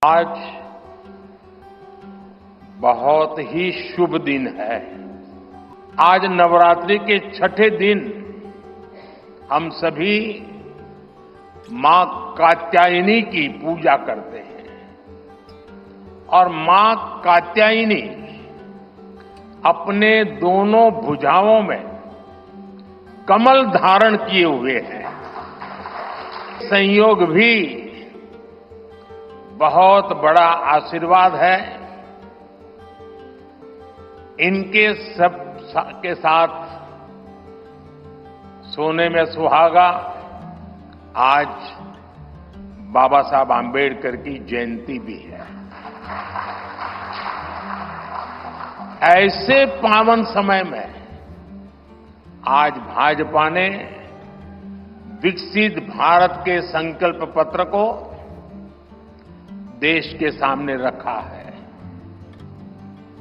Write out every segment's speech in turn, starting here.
आज बहुत ही शुभ दिन है। आज नवरात्रि के छठे दिन हम सभी मां कात्यायनी की पूजा करते हैं और मां कात्यायनी अपने दोनों भुजाओं में कमल धारण किए हुए हैं। संयोग भी बहुत बड़ा आशीर्वाद है। इनके सब के साथ सोने में सुहागा। आज बाबा साहब आंबेडकर की जयंती भी है। ऐसे पावन समय में आज भाजपा ने विकसित भारत के संकल्प पत्र को देश के सामने रखा है।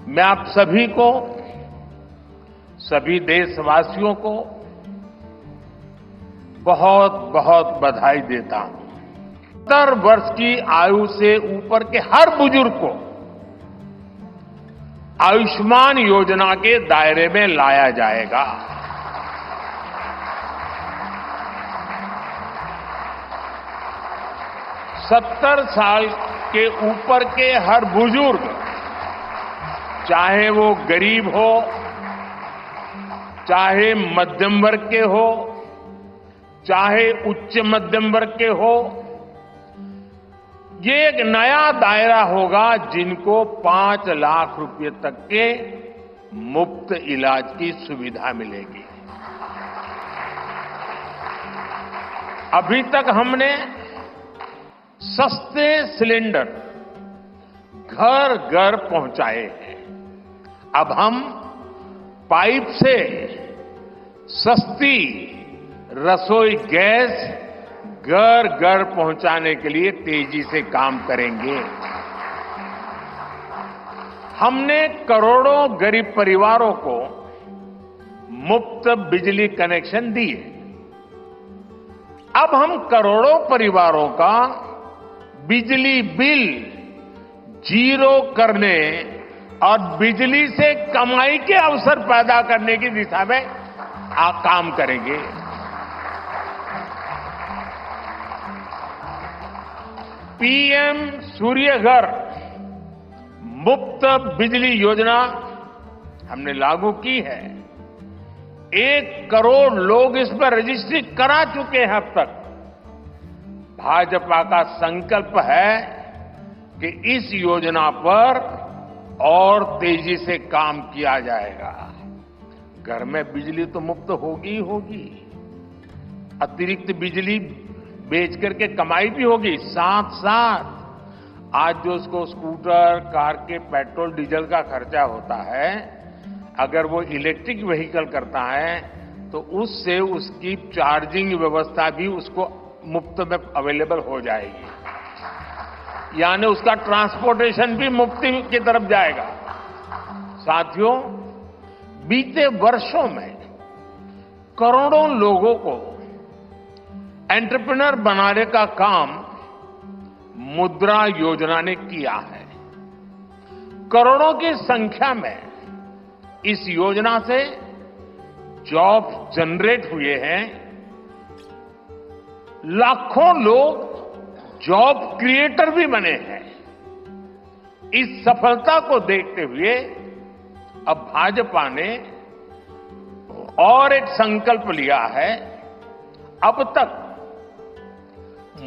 मैं आप सभी को, सभी देशवासियों को बहुत बहुत बधाई देता हूं। 70 वर्ष की आयु से ऊपर के हर बुजुर्ग को आयुष्मान योजना के दायरे में लाया जाएगा। 70 साल के ऊपर के हर बुजुर्ग, चाहे वो गरीब हो, चाहे मध्यम वर्ग के हो, चाहे उच्च मध्यम वर्ग के हो, ये एक नया दायरा होगा जिनको 5 लाख रुपए तक के मुफ्त इलाज की सुविधा मिलेगी। अभी तक हमने सस्ते सिलेंडर घर घर पहुंचाए हैं। अब हम पाइप से सस्ती रसोई गैस घर घर पहुंचाने के लिए तेजी से काम करेंगे। हमने करोड़ों गरीब परिवारों को मुफ्त बिजली कनेक्शन दिए। अब हम करोड़ों परिवारों का बिजली बिल जीरो करने और बिजली से कमाई के अवसर पैदा करने की दिशा में काम करेंगे। पीएम सूर्य घर मुफ्त बिजली योजना हमने लागू की है। 1 करोड़ लोग इस पर रजिस्ट्री करा चुके हैं अब तक। भाजपा का संकल्प है कि इस योजना पर और तेजी से काम किया जाएगा। घर में बिजली तो मुफ्त होगी ही होगी, अतिरिक्त बिजली बेच करके कमाई भी होगी। साथ साथ आज जो उसको स्कूटर, कार के पेट्रोल डीजल का खर्चा होता है, अगर वो इलेक्ट्रिक व्हीकल करता है तो उससे उसकी चार्जिंग व्यवस्था भी उसको मुफ्त में अवेलेबल हो जाएगी। यानी उसका ट्रांसपोर्टेशन भी मुफ्त की तरफ जाएगा। साथियों, बीते वर्षों में करोड़ों लोगों को एंटरप्रेन्योर बनाने का काम मुद्रा योजना ने किया है। करोड़ों की संख्या में इस योजना से जॉब जनरेट हुए हैं। लाखों लोग जॉब क्रिएटर भी बने हैं। इस सफलता को देखते हुए अब भाजपा ने और एक संकल्प लिया है। अब तक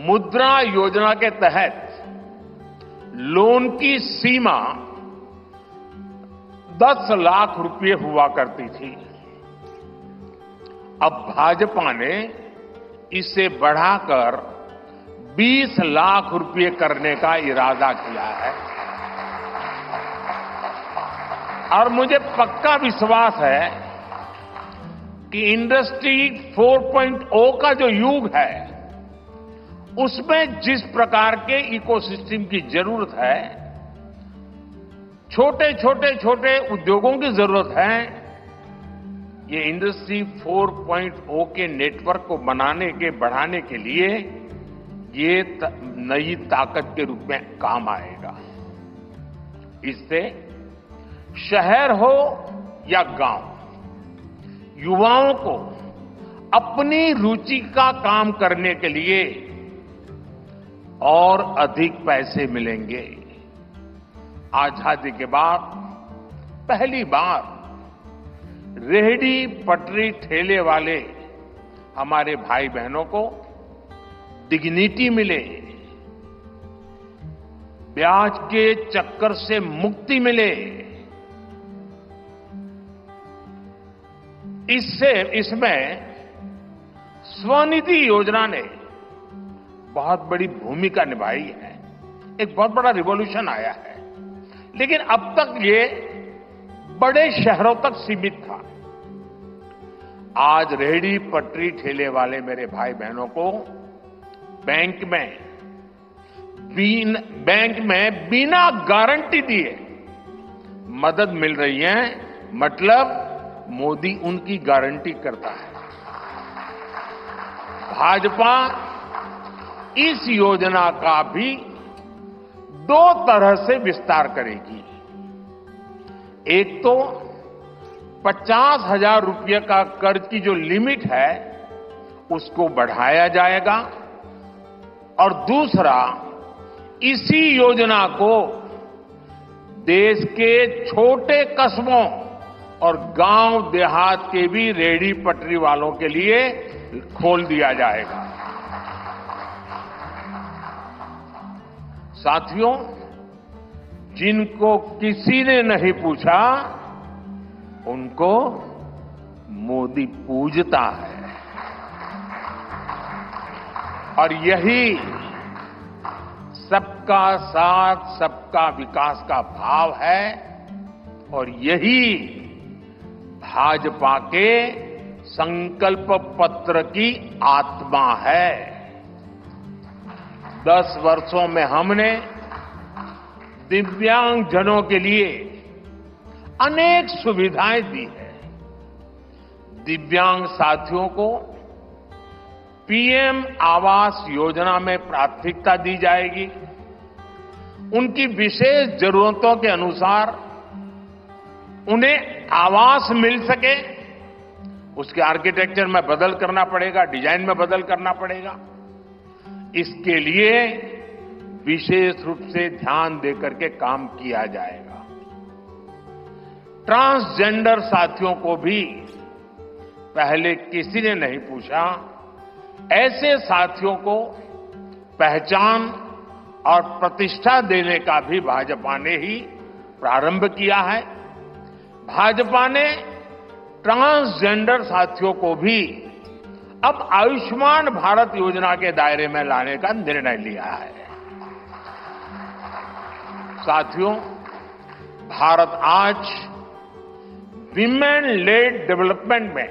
मुद्रा योजना के तहत लोन की सीमा 10 लाख रुपए हुआ करती थी। अब भाजपा ने इसे बढ़ाकर 20 लाख रुपए करने का इरादा किया है और मुझे पक्का विश्वास है कि इंडस्ट्री 4.0 का जो युग है, उसमें जिस प्रकार के इकोसिस्टम की जरूरत है, छोटे उद्योगों की जरूरत है, ये इंडस्ट्री 4.0 के नेटवर्क को बनाने के, बढ़ाने के लिए ये नई ताकत के रूप में काम आएगा। इससे शहर हो या गांव, युवाओं को अपनी रुचि का काम करने के लिए और अधिक पैसे मिलेंगे। आजादी के बाद पहली बार रेहड़ी पटरी ठेले वाले हमारे भाई बहनों को डिग्निटी मिले, ब्याज के चक्कर से मुक्ति मिले। इसमें स्वनिधि योजना ने बहुत बड़ी भूमिका निभाई है। एक बहुत बड़ा रिवॉल्यूशन आया है, लेकिन अब तक ये बड़े शहरों तक सीमित था। आज रेहड़ी पटरी ठेले वाले मेरे भाई बहनों को बैंक में बिना गारंटी दिए मदद मिल रही है। मतलब मोदी उनकी गारंटी करता है। भाजपा इस योजना का भी 2 तरह से विस्तार करेगी। एक तो 50,000 रुपये का कर्ज की जो लिमिट है उसको बढ़ाया जाएगा, और दूसरा इसी योजना को देश के छोटे कस्बों और गांव देहात के भी रेहड़ी पटरी वालों के लिए खोल दिया जाएगा। साथियों, जिनको किसी ने नहीं पूछा उनको मोदी पूजता है, और यही सबका साथ सबका विकास का भाव है, और यही भाजपा के संकल्प पत्र की आत्मा है। 10 वर्षों में हमने दिव्यांगजनों के लिए अनेक सुविधाएं दी है। दिव्यांग साथियों को पीएम आवास योजना में प्राथमिकता दी जाएगी। उनकी विशेष जरूरतों के अनुसार उन्हें आवास मिल सके, उसके आर्किटेक्चर में बदल करना पड़ेगा, डिजाइन में बदल करना पड़ेगा। इसके लिए विशेष रूप से ध्यान देकर के काम किया जाएगा। ट्रांसजेंडर साथियों को भी पहले किसी ने नहीं पूछा। ऐसे साथियों को पहचान और प्रतिष्ठा देने का भी भाजपा ने ही प्रारंभ किया है। भाजपा ने ट्रांसजेंडर साथियों को भी अब आयुष्मान भारत योजना के दायरे में लाने का निर्णय लिया है। साथियों, भारत आज विमेन लेड डेवलपमेंट में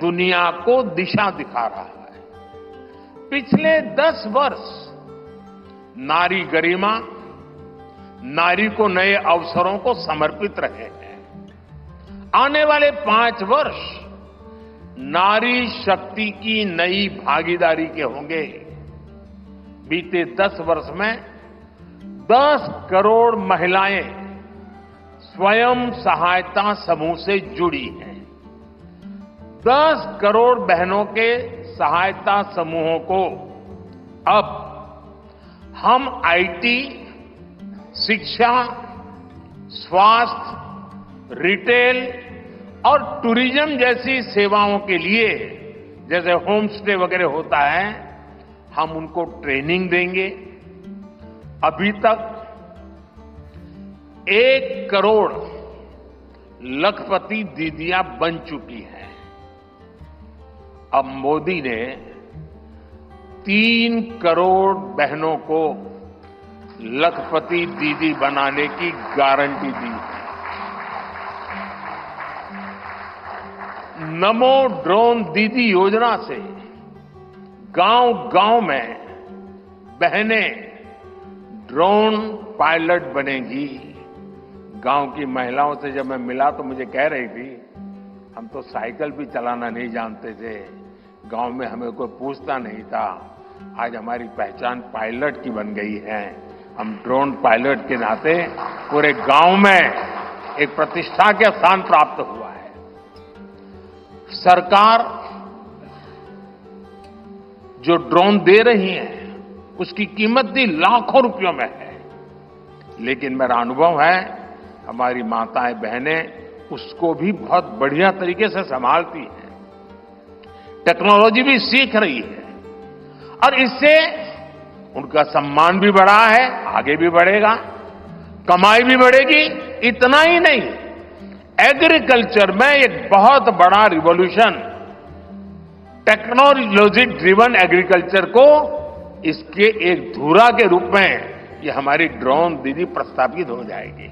दुनिया को दिशा दिखा रहा है। पिछले 10 वर्ष नारी गरिमा, नारी को नए अवसरों को समर्पित रहे हैं। आने वाले 5 वर्ष नारी शक्ति की नई भागीदारी के होंगे। बीते 10 वर्ष में 10 करोड़ महिलाएं स्वयं सहायता समूह से जुड़ी हैं। 10 करोड़ बहनों के सहायता समूहों को अब हम आईटी, शिक्षा, स्वास्थ्य, रिटेल और टूरिज्म जैसी सेवाओं के लिए, जैसे होम स्टे वगैरह होता है, हम उनको ट्रेनिंग देंगे। अभी तक 1 करोड़ लखपति दीदियां बन चुकी हैं। अब मोदी ने 3 करोड़ बहनों को लखपति दीदी बनाने की गारंटी दी है। नमो ड्रोन दीदी योजना से गांव-गांव में बहनें ड्रोन पायलट बनेंगी। गांव की महिलाओं से जब मैं मिला तो मुझे कह रही थी, हम तो साइकिल भी चलाना नहीं जानते थे, गांव में हमें कोई पूछता नहीं था, आज हमारी पहचान पायलट की बन गई है। हम ड्रोन पायलट के नाते पूरे गांव में एक प्रतिष्ठा का स्थान प्राप्त हुआ है। सरकार जो ड्रोन दे रही है उसकी कीमत भी लाखों रुपयों में है, लेकिन मेरा अनुभव है हमारी माताएं बहनें उसको भी बहुत बढ़िया तरीके से संभालती हैं, टेक्नोलॉजी भी सीख रही है और इससे उनका सम्मान भी बढ़ा है, आगे भी बढ़ेगा, कमाई भी बढ़ेगी। इतना ही नहीं, एग्रीकल्चर में एक बहुत बड़ा रिवॉल्यूशन, टेक्नोलॉजी ड्रिवन एग्रीकल्चर को इसके एक धुरा के रूप में ये हमारी ड्रोन दीदी प्रस्थापित हो जाएगी।